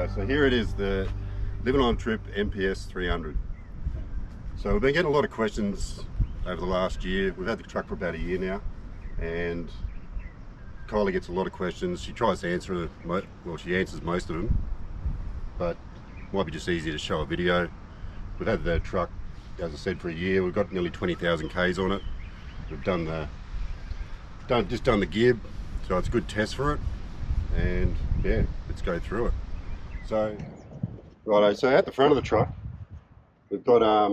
So here it is, the Living on Trip NPS 300. So we've been getting a lot of questions over the last year. We've had the truck for about a year now, and Kylie gets a lot of questions. She tries to answer them, well, she answers most of them, but it might be just easier to show a video. We've had the truck, as I said, for a year. We've got nearly 20,000 Ks on it. We've done the gib, so it's a good test for it. And yeah, let's go through it. So, righto, so at the front of the truck, we've got our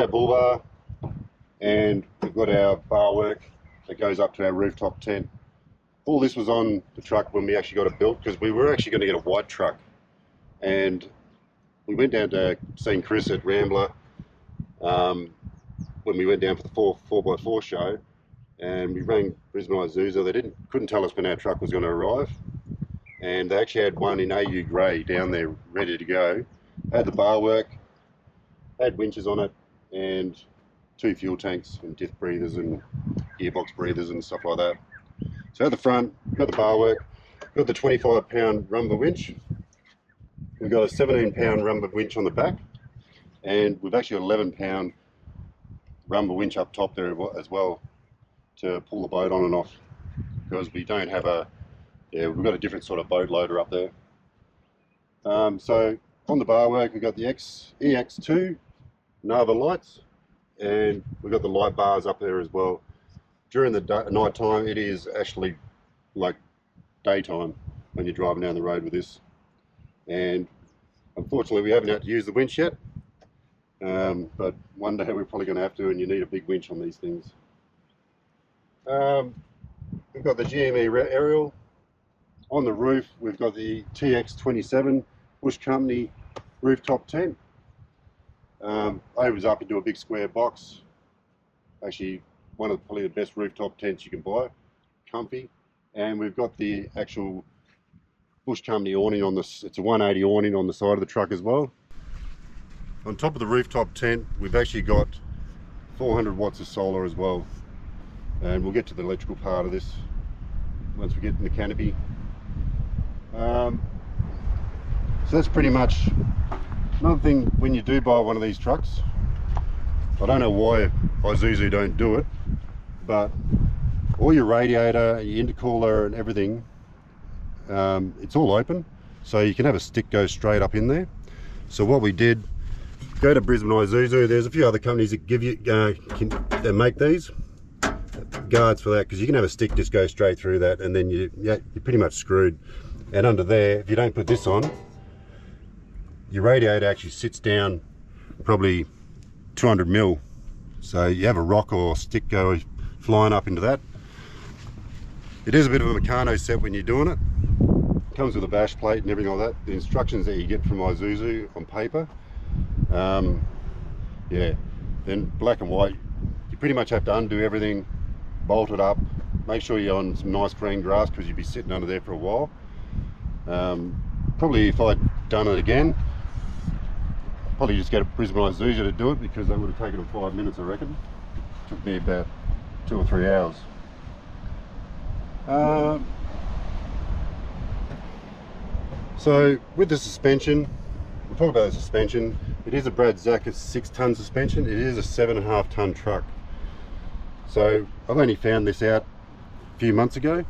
bull bar, and we've got our bar work that goes up to our rooftop tent. All this was on the truck when we actually got it built, because we were actually going to get a white truck. And we went down to St. Chris at Rambler when we went down for the 4x4 show, and we rang Brisbane Isuzu. They couldn't tell us when our truck was going to arrive, and they actually had one in AU grey down there ready to go. Had the bar work, had winches on it, and 2 fuel tanks and diff breathers and gearbox breathers and stuff like that. So at the front, got the bar work, got the 25-pound rumba winch. We've got a 17-pound rumba winch on the back, and we've actually got 11-pound rumba winch up top there as well to pull the boat on and off, because we don't have we've got a different sort of boat loader up there. So on the bar work, we've got the EX2 Nava lights, and we've got the light bars up there as well. During the night time, it is actually like daytime when you're driving down the road with this. And unfortunately, we haven't had to use the winch yet, but one day we're probably going to have to, and you need a big winch on these things. We've got the GME aerial. On the roof, we've got the TX27 Bush Company rooftop tent. Opens up into a big square box. Actually, one of probably the best rooftop tents you can buy. Comfy. And we've got the actual Bush Company awning on this. It's a 180 awning on the side of the truck as well. On top of the rooftop tent, we've actually got 400 watts of solar as well. And we'll get to the electrical part of this once we get in the canopy. So that's pretty much another thing. When you do buy one of these trucks, I don't know why Isuzu don't do it, but all your radiator, your intercooler and everything, it's all open, so you can have a stick go straight up in there. So what we did, go to Brisbane Isuzu. There's a few other companies that give you that make these guards for that, because you can have a stick just go straight through that, and then you're pretty much screwed. And under there, if you don't put this on, your radiator actually sits down probably 200 mil. So you have a rock or stick go flying up into that. It is a bit of a Meccano set when you're doing it. Comes with a bash plate and everything like that. The instructions that you get from Isuzu on paper. Yeah, then black and white, you pretty much have to undo everything, bolt it up, make sure you're on some nice green grass, because you'd be sitting under there for a while. Probably if I'd done it again, probably just get a Brisbane Isuzu to do it, because that would have taken them 5 minutes, I reckon. Took me about 2 or 3 hours. So with the suspension, we'll talk about the suspension. It is a Brad Zackus 6-ton suspension. It is a 7.5 ton truck. So I've only found this out a few months ago.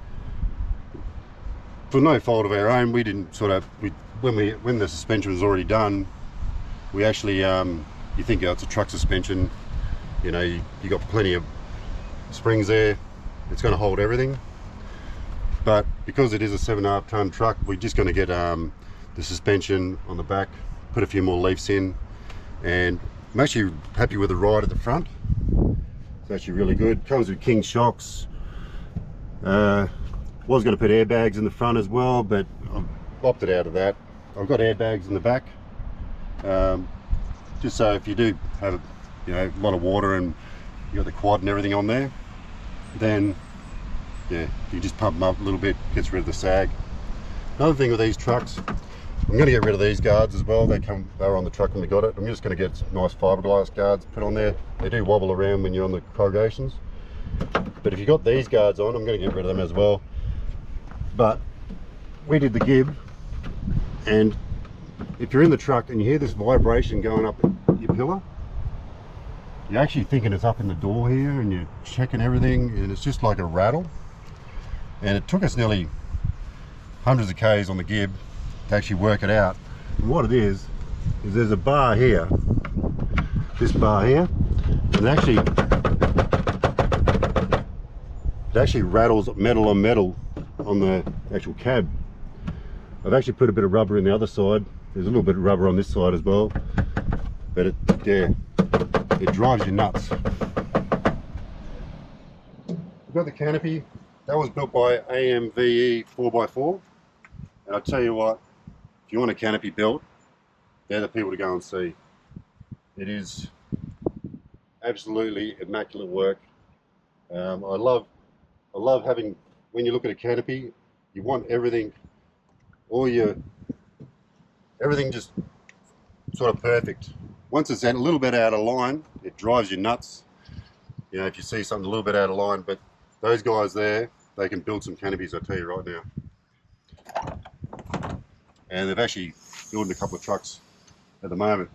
For no fault of our own, we didn't when the suspension was already done, we actually you think, oh, it's a truck suspension, you know, you got plenty of springs there, it's going to hold everything. But because it is a 7.5 ton truck, we're just going to get the suspension on the back, put a few more leaves in, and I'm actually happy with the ride at the front. It's actually really good. Comes with King shocks. Was going to put airbags in the front as well, but I've opted out of that. I've got airbags in the back, just so if you do have a lot of water and you got the quad and everything on there, then yeah, you just pump them up a little bit, gets rid of the sag. Another thing with these trucks, I'm going to get rid of these guards as well. They were on the truck when we got it. I'm just going to get some nice fiberglass guards put on there. They do wobble around when you're on the corrugations, but if you got these guards on, I'm going to get rid of them as well. But we did the gib And if you're in the truck and you hear this vibration going up your pillar, you're actually thinking it's up in the door here, and you're checking everything, and it's just like a rattle. And it took us nearly hundreds of Ks on the Gib to actually work it out. And what it is there's a bar here, this bar here, and it actually rattles metal on metal on the actual cab. I've actually put a bit of rubber in the other side. There's a little bit of rubber on this side as well, but it drives you nuts. We've got the Canopy. That was built by AMVE 4x4, and I tell you what, if you want a Canopy built, they're the people to go and see. It is absolutely immaculate work. I love having, when you look at a Canopy, you want everything just sort of perfect. Once it's a little bit out of line, it drives you nuts. You know, if you see something a little bit out of line, but those guys there, they can build some Canopies, I tell you right now. And they've actually built a couple of trucks at the moment.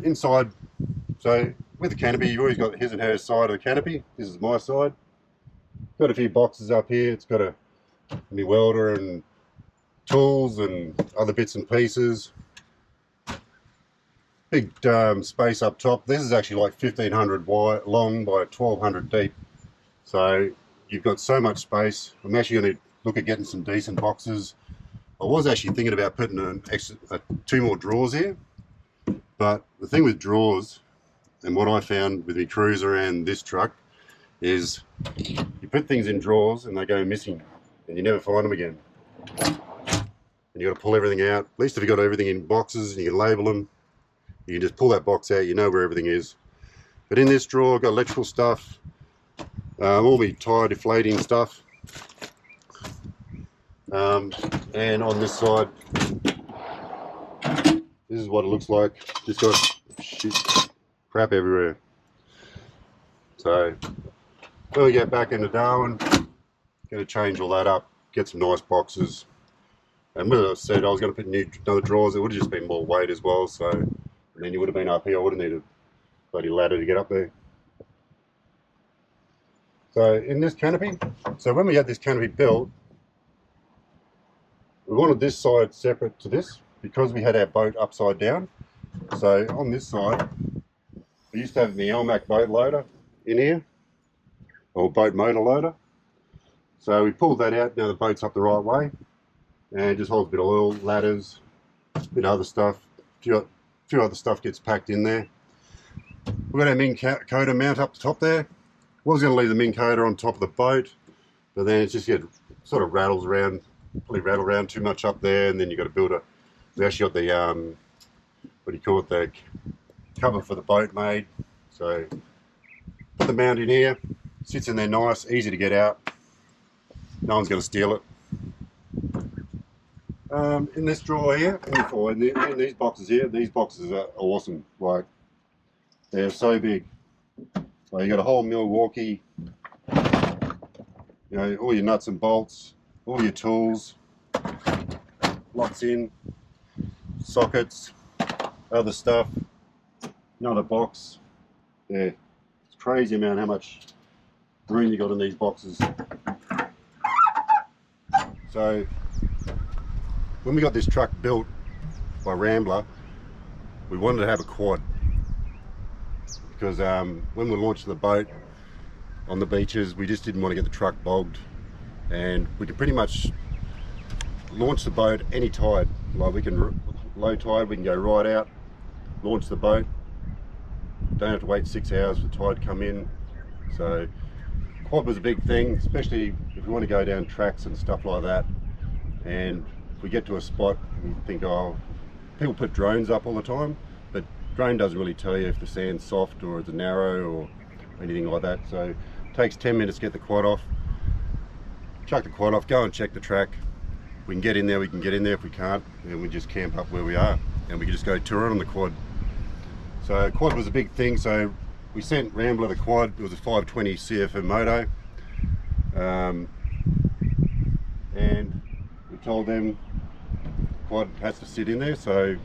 Inside, so with the Canopy, you've always got his and her side of the Canopy. This is my side. Got a few boxes up here. It's got a my welder and tools and other bits and pieces. Big space up top. This is actually like 1500 wide long by 1200 deep. So you've got so much space. I'm actually going to look at getting some decent boxes. I was actually thinking about putting an extra 2 more drawers here. But the thing with drawers, and what I found with the Cruiser and this truck, is you put things in drawers and they go missing and you never find them again. And you got to pull everything out. At least if you got everything in boxes and you can label them, you can just pull that box out, you know where everything is. But in this drawer, I've got electrical stuff, all my tyre deflating stuff. And on this side, this is what it looks like. Just got crap everywhere. So when we get back into Darwin, going to change all that up, get some nice boxes. And when I said I was going to put another drawers, it would have just been more weight as well. So and then you would have been up here. I would have needed a bloody ladder to get up there. So in this Canopy, so when we had this Canopy built, we wanted this side separate to this because we had our boat upside down. So on this side, we used to have the Elmac boat loader in here, or boat motor loader. So we pulled that out. Now the boat's up the right way, and it just holds a bit of oil, ladders, a bit of other stuff. A few other stuff gets packed in there. We've got our Minn Kota mount up the top there. Was going to leave the Minn Kota on top of the boat, but then it just sort of rattles around, probably rattle around too much up there, and then you've got to build we actually got the, what do you call it, the cover for the boat made. So put the mount in here, sits in there nice, easy to get out. No one's going to steal it. In this drawer here, in these boxes here, these boxes are awesome. Like, they're so big. Like, you got a whole Milwaukee, you know, all your nuts and bolts, all your tools, lots in, sockets, other stuff, another box. Yeah, it's crazy amount how much room you got in these boxes. So when we got this truck built by Rambler, we wanted to have a quad because when we launched the boat on the beaches, we just didn't want to get the truck bogged, and we could pretty much launch the boat any tide. Like, we can low tide, we can go right out, launch the boat, don't have to wait 6 hours for the tide to come in. So quad was a big thing, especially if we want to go down tracks and stuff like that. And if we get to a spot, we think, oh, people put drones up all the time, but drone doesn't really tell you if the sand's soft or it's narrow or anything like that. So it takes 10 minutes to get the quad off, chuck the quad off, go and check the track. We can get in there, we can get in there. If we can't, then we just camp up where we are and we can just go touring on the quad. So quad was a big thing. So we sent Rambler the quad. It was a 520 CFM moto, and told them quad has to sit in there, so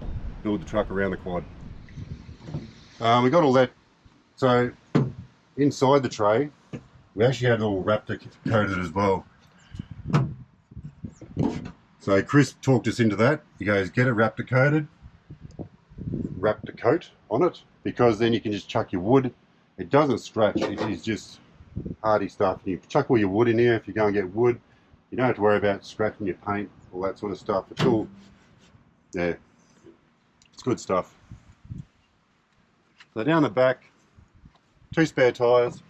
build the truck around the quad. We got all that. So inside the tray, we actually had a little Raptor coated as well. So Chris talked us into that. He goes, get it Raptor coated, Raptor coat on it, because then you can just chuck your wood. It doesn't scratch, it is just hardy stuff. You chuck all your wood in here if you go and get wood. You don't have to worry about scratching your paint, all that sort of stuff. It's all, yeah, it's good stuff. So down the back, 2 spare tyres.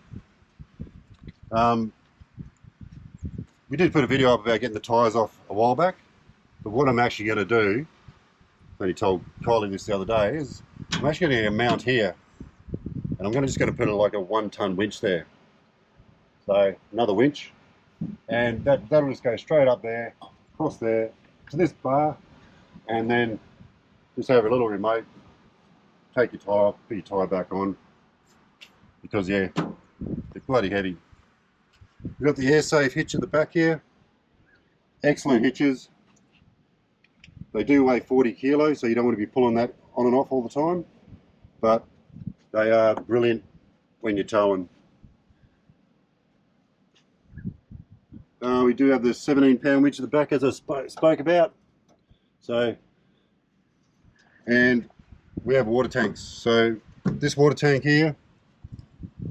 We did put a video up about getting the tyres off a while back, but what I'm actually going to do, I only told Kylie this the other day, is I'm actually going to mount here, and I'm just going to put like a 1-ton winch there. So another winch, and that'll just go straight up there, across there, to this bar, and then just have a little remote, take your tyre off, put your tyre back on, because yeah, they're bloody heavy. We've got the air safe hitch at the back here. Excellent hitches. They do weigh 40 kilos, so you don't want to be pulling that on and off all the time, but they are brilliant when you're towing. We do have the 17-pound winch at the back, as I spoke about. So, and we have water tanks. So this water tank here,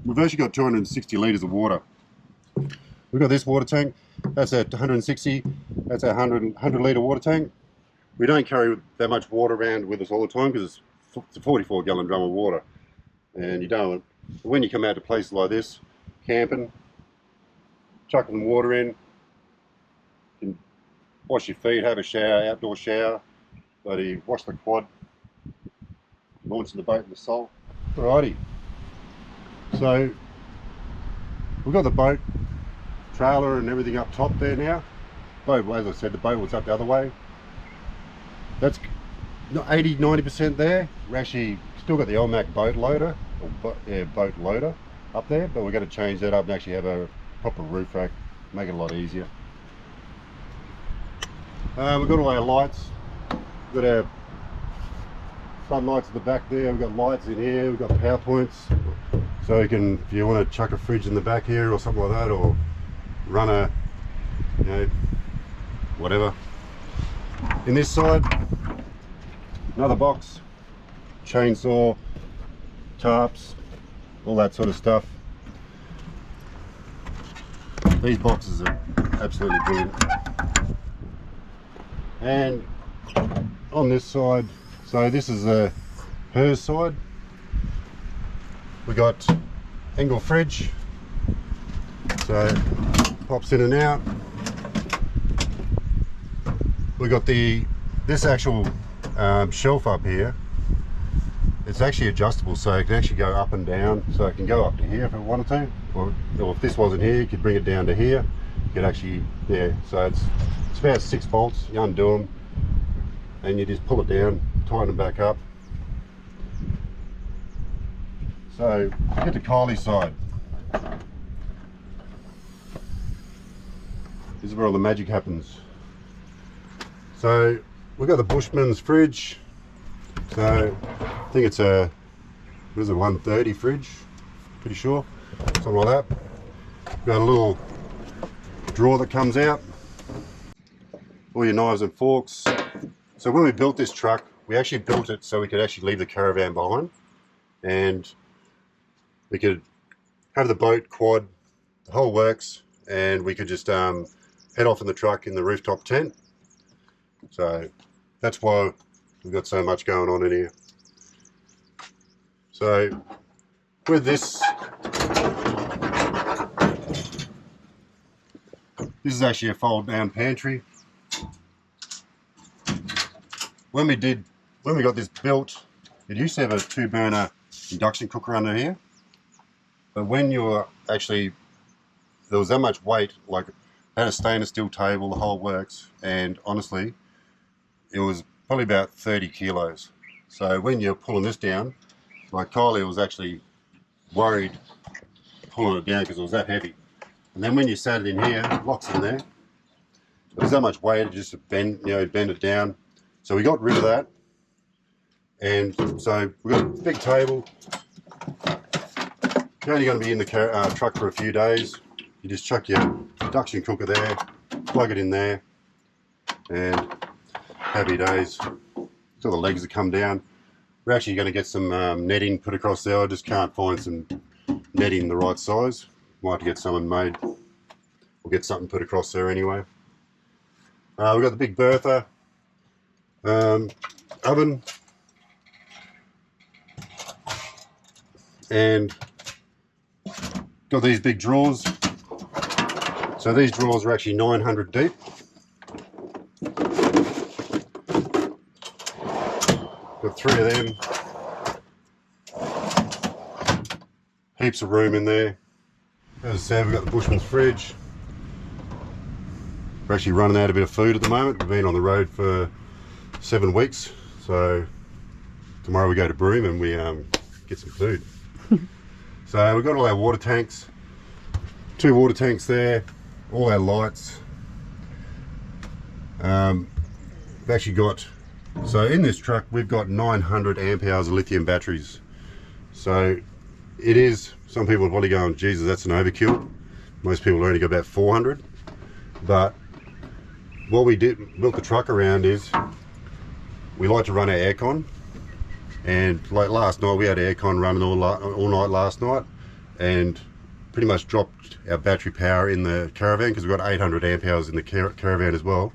we've actually got 260 litres of water. We've got this water tank, that's at 160, that's our 100 litre water tank. We don't carry that much water around with us all the time because it's a 44 gallon drum of water. And you don't, when you come out to places like this, camping, chucking water in, you can wash your feet, have a shower, outdoor shower, bloody wash the quad, launching the boat in the salt. Alrighty, so we've got the boat, trailer and everything up top there now. Boat, as I said, the boat was up the other way. That's 80–90% there. We're actually still got the LMAC boat loader, boat loader up there, but we're going to change that up and actually have a proper roof rack, make it a lot easier. We've got all our lights. We've got our sun lights at the back there. We've got lights in here. We've got power points, so you can, if you want to chuck a fridge in the back here or something like that, or run a, you know, whatever. In this side, another box, chainsaw, tarps, all that sort of stuff. These boxes are absolutely brilliant. And on this side, so this is the hers side, we got angle fridge, so pops in and out. We got this actual shelf up here. It's actually adjustable, so it can actually go up and down. So it can go up to here if it wanted to, or if this wasn't here, you could bring it down to here. You could actually, yeah. So it's about 6 bolts. You undo them, and you just pull it down, tighten it back up. So get to Kylie's side. This is where all the magic happens. So we've got the Bushman's fridge. So I think it's a, what is it, 130 fridge, pretty sure, something like that. We've got a little drawer that comes out, all your knives and forks. So when we built this truck, we actually built it so we could actually leave the caravan behind, and we could have the boat, quad, the whole works, and we could just head off in the truck in the rooftop tent. So that's why we've got so much going on in here. So with this is actually a fold down pantry. When we got this built, it used to have a 2-burner induction cooker under here, but when you were actually, there was that much weight, like it had a stainless steel table, the whole works, and honestly it was probably about 30 kilos. So when you're pulling this down, like Kylie was actually worried pulling it down because it was that heavy. And then when you sat it in here, it locks in there, There's that much weight, just to bend, bend it down. So we got rid of that. And so we've got a big table. You're only going to be in the truck for a few days. You just chuck your induction cooker there, plug it in there, and happy days. So the legs have come down. We're actually going to get some netting put across there. I just can't find some netting the right size. Might have to get someone made. We'll get something put across there anyway. We've got the big Bertha oven, and got these big drawers. So these drawers are actually 900 deep. Got 3 of them. Heaps of room in there. As I said, we've got the Bushman's fridge. We're actually running out a bit of food at the moment. We've been on the road for 7 weeks, so tomorrow we go to Broome and we get some food. So we've got all our water tanks, 2 water tanks there, all our lights. We've actually got, so in this truck we've got 900 amp hours of lithium batteries. So it is, some people are probably going, Jesus, that's an overkill. Most people only got about 400. But what we built the truck around is, we like to run our aircon, and like last night we had aircon running all night last night, and pretty much dropped our battery power in the caravan because we've got 800 amp hours in the caravan as well.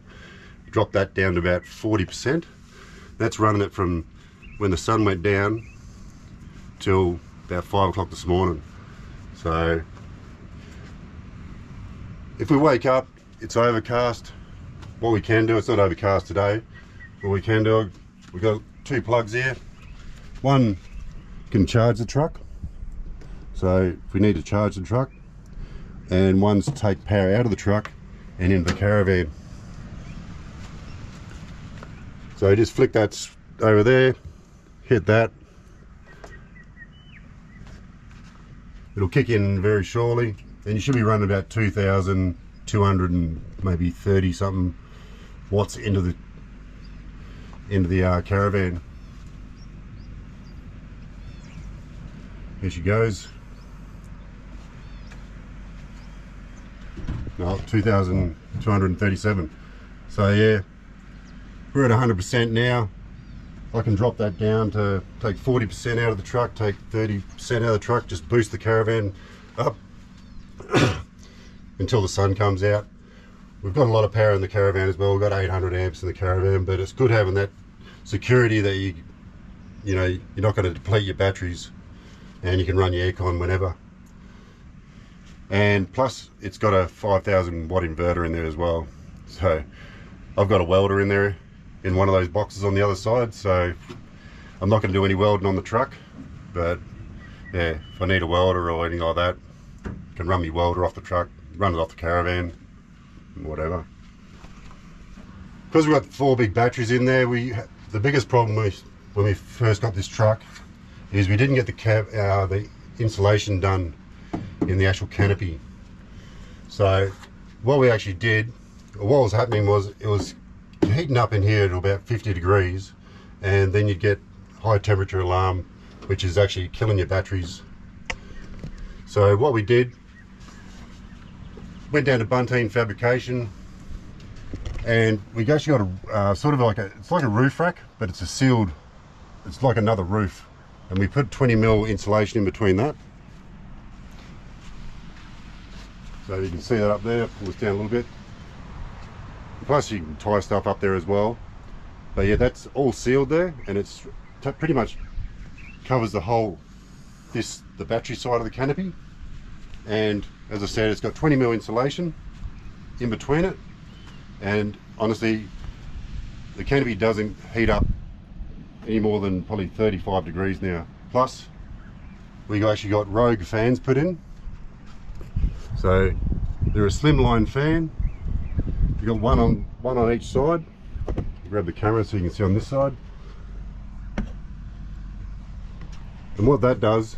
Dropped that down to about 40%. That's running it from when the sun went down till about 5 o'clock this morning. So if we wake up, it's overcast. What we can do, it's not overcast today, what we can do, we've got 2 plugs here. One can charge the truck, so if we need to charge the truck, and one's to take power out of the truck and into the caravan. So just flick that over there, hit that. It'll kick in very shortly, and you should be running about 2,200 and maybe 30 something watts into the caravan. Here she goes. No, 2,237. So yeah, we're at 100% now. I can drop that down to take 40% out of the truck, take 30% out of the truck, just boost the caravan up until the sun comes out. We've got a lot of power in the caravan as well. We've got 800 amps in the caravan, but it's good having that security that you're not going to deplete your batteries, and you can run your aircon whenever. And plus it's got a 5,000 watt inverter in there as well. So I've got a welder in there in one of those boxes on the other side, so I'm not going to do any welding on the truck, but yeah, if I need a welder or anything like that, I can run my welder off the truck, run it off the caravan, whatever. Because we've got 4 big batteries in there, the biggest problem when we first got this truck is we didn't get the insulation done in the actual canopy. So what we actually did, or what was happening was, it was heating up in here to about 50 degrees, and then you'd get high temperature alarm, which is actually killing your batteries. So what we did, went down to Bunteen Fabrication, and we actually got a sort of like it's like a roof rack, but it's a sealed, it's like another roof, and we put 20mm insulation in between that. So you can see that up there. Pull this down a little bit. Plus you can tie stuff up there as well. But yeah, that's all sealed there, and it's pretty much covers the whole, the battery side of the canopy. And as I said, it's got 20mm insulation in between it, and honestly the canopy doesn't heat up any more than probably 35 degrees now. Plus we actually got Rogue fans put in, so they're a slimline fan. You've got one on each side. Grab the camera so you can see on this side. And what that does,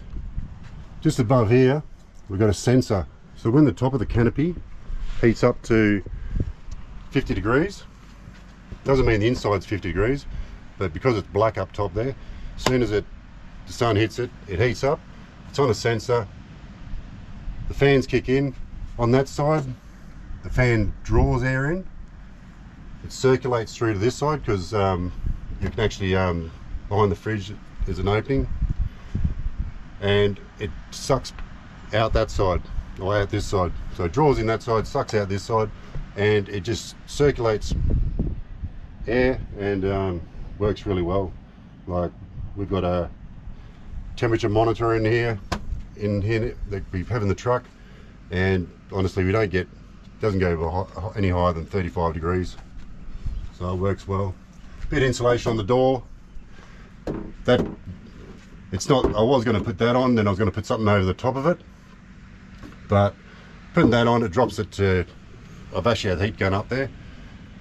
just above here, we've got a sensor. So when the top of the canopy heats up to 50 degrees. Doesn't mean the inside's 50 degrees, but because it's black up top there, as soon as the sun hits it, it heats up. It's on a sensor. The fans kick in. On that side, the fan draws air in. It circulates through to this side because you can actually, behind the fridge, there's an opening, and it sucks out that side, or out this side. So it draws in that side, sucks out this side, and it just circulates air and works really well. Like, we've got a temperature monitor in here that we have in the truck, and honestly, we don't get, doesn't go any higher than 35 degrees. So it works well. Bit of insulation on the door. That, it's not, I was going to put that on, then I was going to put something over the top of it, but putting that on, it drops it to, I've actually had heat gun up there,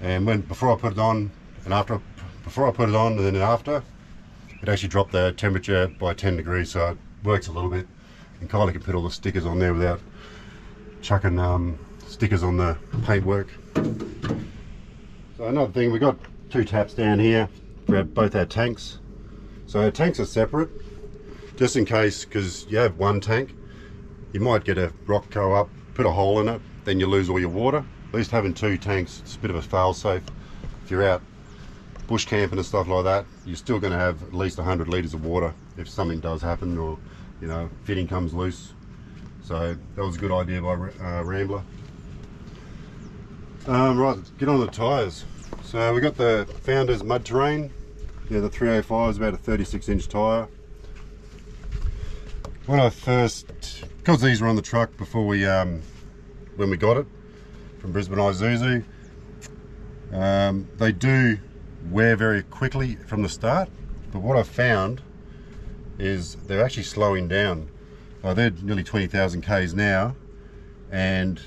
and before I put it on and after, before I put it on and then after, it actually dropped the temperature by 10 degrees, so it works a little bit. And Kylie can put all the stickers on there without chucking stickers on the paintwork. So another thing, we got 2 taps down here for both our tanks. So our tanks are separate, just in case, because you have one tank, you might get a rock go up, put a hole in it, then you lose all your water. At least having 2 tanks, it's a bit of a fail-safe. If you're out bush camping and stuff like that, you're still going to have at least 100 litres of water if something does happen, or you know, fitting comes loose. So that was a good idea by Rambler. Right, let's get on the tyres. So we got the Founders Mud Terrain. Yeah, the 305 is about a 36-inch tyre. When I first, because these were on the truck before we, when we got it from Brisbane Isuzu, they do wear very quickly from the start, but what I've found is they're actually slowing down. They're nearly 20,000 Ks now, and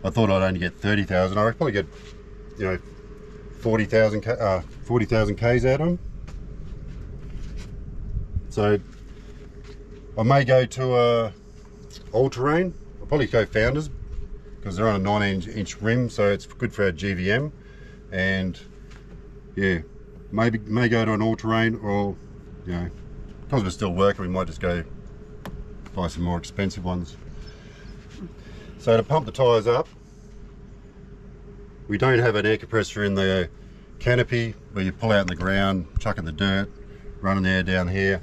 I thought I'd only get 30,000. I probably get, you know, 40,000 Ks out of them. So I may go to a all-terrain. I'll probably go Founders because they're on a 19-inch rim, so it's good for our GVM. And yeah, may go to an all-terrain, or you know, because we're still working, we might just go buy some more expensive ones. So to pump the tyres up, we don't have an air compressor in the Canopy where you pull out in the ground, chuck in the dirt, running air down here.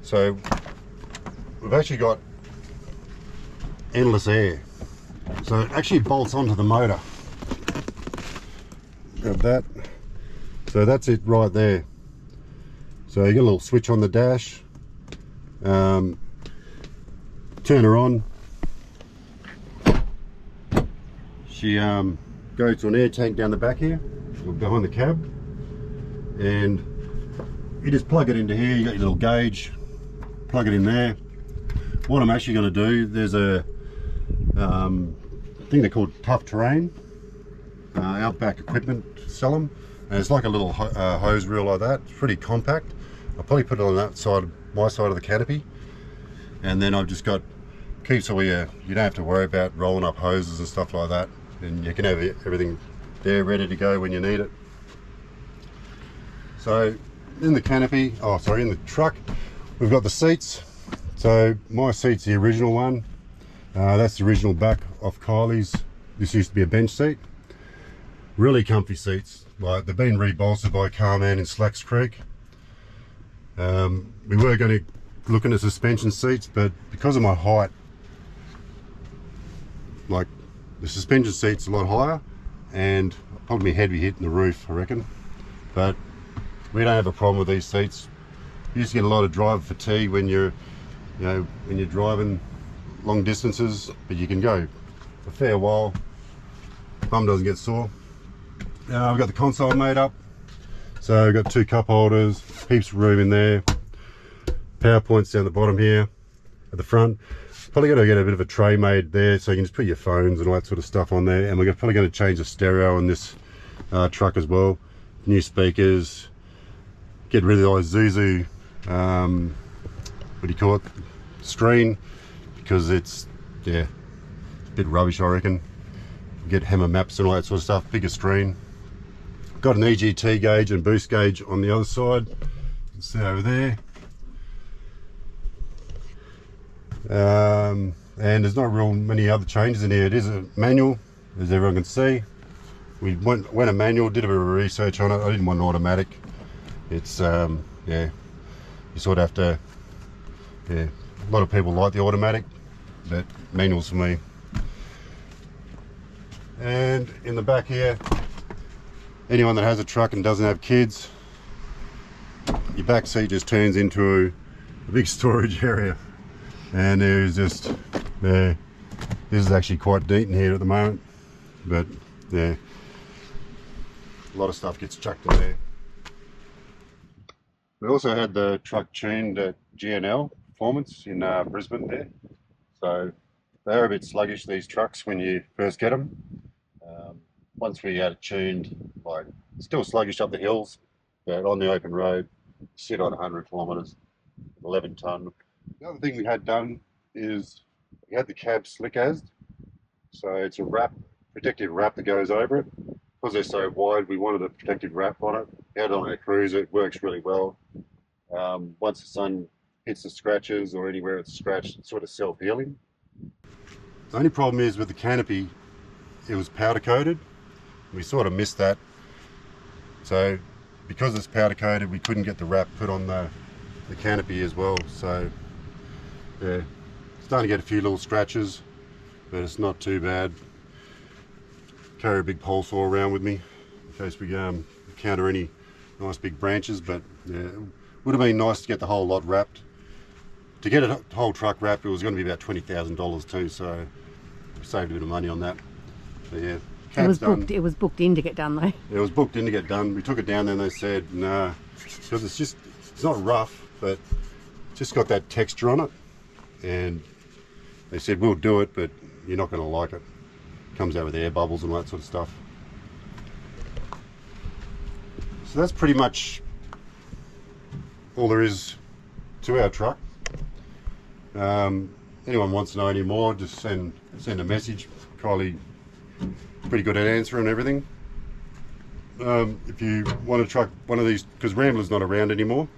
So we've actually got endless air. So it actually bolts onto the motor. Grab that. So that's it right there. So you got a little switch on the dash. Turn her on. She goes to an air tank down the back here, or behind the cab, and you just plug it into here. You got your little gauge, plug it in there. What I'm actually going to do, there's a thing they're called Tough Terrain. Outback Equipment sell them, and it's like a little hose reel like that. It's pretty compact. I'll probably put it on that side, my side of the canopy, and then I've just got, keeps all you don't have to worry about rolling up hoses and stuff like that, and you can have everything there ready to go when you need it. So in the canopy, oh sorry, in the truck, we've got the seats. So my seat's the original one. That's the original back of Kylie's. This used to be a bench seat. Really comfy seats. Like, they've been rebolstered by Carman in Slacks Creek. We were going to look into suspension seats, but because of my height, like, the suspension seat's a lot higher, and probably my head be hitting the roof, I reckon. But we don't have a problem with these seats. You just get a lot of driver fatigue when you're, you know, when you're driving long distances, but you can go a fair while. Bum doesn't get sore. I've got the console made up, so I've got 2 cup holders, heaps of room in there, power points down the bottom here at the front. Probably going to get a bit of a tray made there, so you can just put your phones and all that sort of stuff on there. And we're probably going to change the stereo on this truck as well. New speakers, get rid of the Isuzu what do you call it, screen, because it's, yeah, a bit rubbish, I reckon. get hammer maps and all that sort of stuff. Bigger screen. Got an EGT gauge and boost gauge on the other side. You can see over there. And there's not real many other changes in here. It is a manual, as everyone can see. We went a manual, did a bit of research on it. I didn't want an automatic. It's yeah, you sort of have to, yeah, a lot of people like the automatic, but manual's for me. And in the back here, anyone that has a truck and doesn't have kids, your back seat just turns into a big storage area. And there's just, yeah, this is actually quite neat in here at the moment, but yeah, a lot of stuff gets chucked in there. We also had the truck tuned at GNL Performance in Brisbane there. So they're a bit sluggish, these trucks, when you first get them. Once we had it tuned, like, still sluggish up the hills, but on the open road, sit on 100 kilometres, 11 tonne. The other thing we had done is we had the cab slick ased. So it's a wrap, protective wrap that goes over it. Because they're so wide, we wanted a protective wrap on it. We had it on our cruiser, it works really well. Once the sun hits the scratches or anywhere it's scratched, it's sort of self-healing. The only problem is with the Canopy, it was powder coated. We sort of missed that. So because it's powder coated, we couldn't get the wrap put on the Canopy as well. So yeah, starting to get a few little scratches, but it's not too bad. Carry a big pole saw around with me in case we encounter any nice big branches, but yeah, it would have been nice to get the whole lot wrapped. To get a whole truck wrapped, it was going to be about $20,000 too, so we saved a bit of money on that. But yeah, it was booked in to get done though. It was booked in to get done. We took it down there and they said nah, because it's not rough, but it's just got that texture on it, and they said we'll do it, but you're not going to like it. Comes out with air bubbles and all that sort of stuff. So that's pretty much all there is to our truck. Anyone wants to know any more, just send a message. Kylie, pretty good at answering everything. If you want a truck, one of these, because Rambler's not around anymore,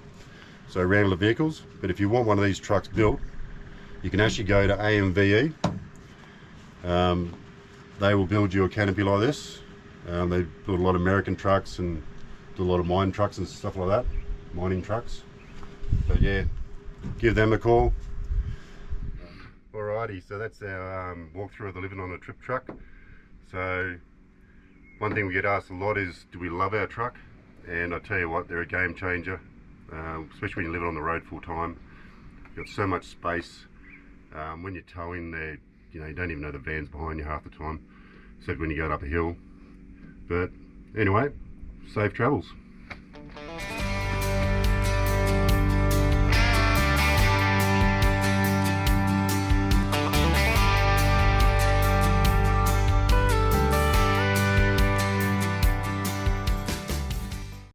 so Rambler vehicles, but if you want one of these trucks built, you can actually go to AMVE. They will build you a Canopy like this. They build a lot of American trucks and do a lot of mine trucks and stuff like that, mining trucks. But yeah, give them a call. Alrighty, so that's our walkthrough of the Living on a Trip truck. So one thing we get asked a lot is, do we love our truck? And I tell you what, they're a game changer, especially when you live on the road full time. You've got so much space. When you're towing, you don't even know the van's behind you half the time, except when you go up a hill. But anyway, safe travels.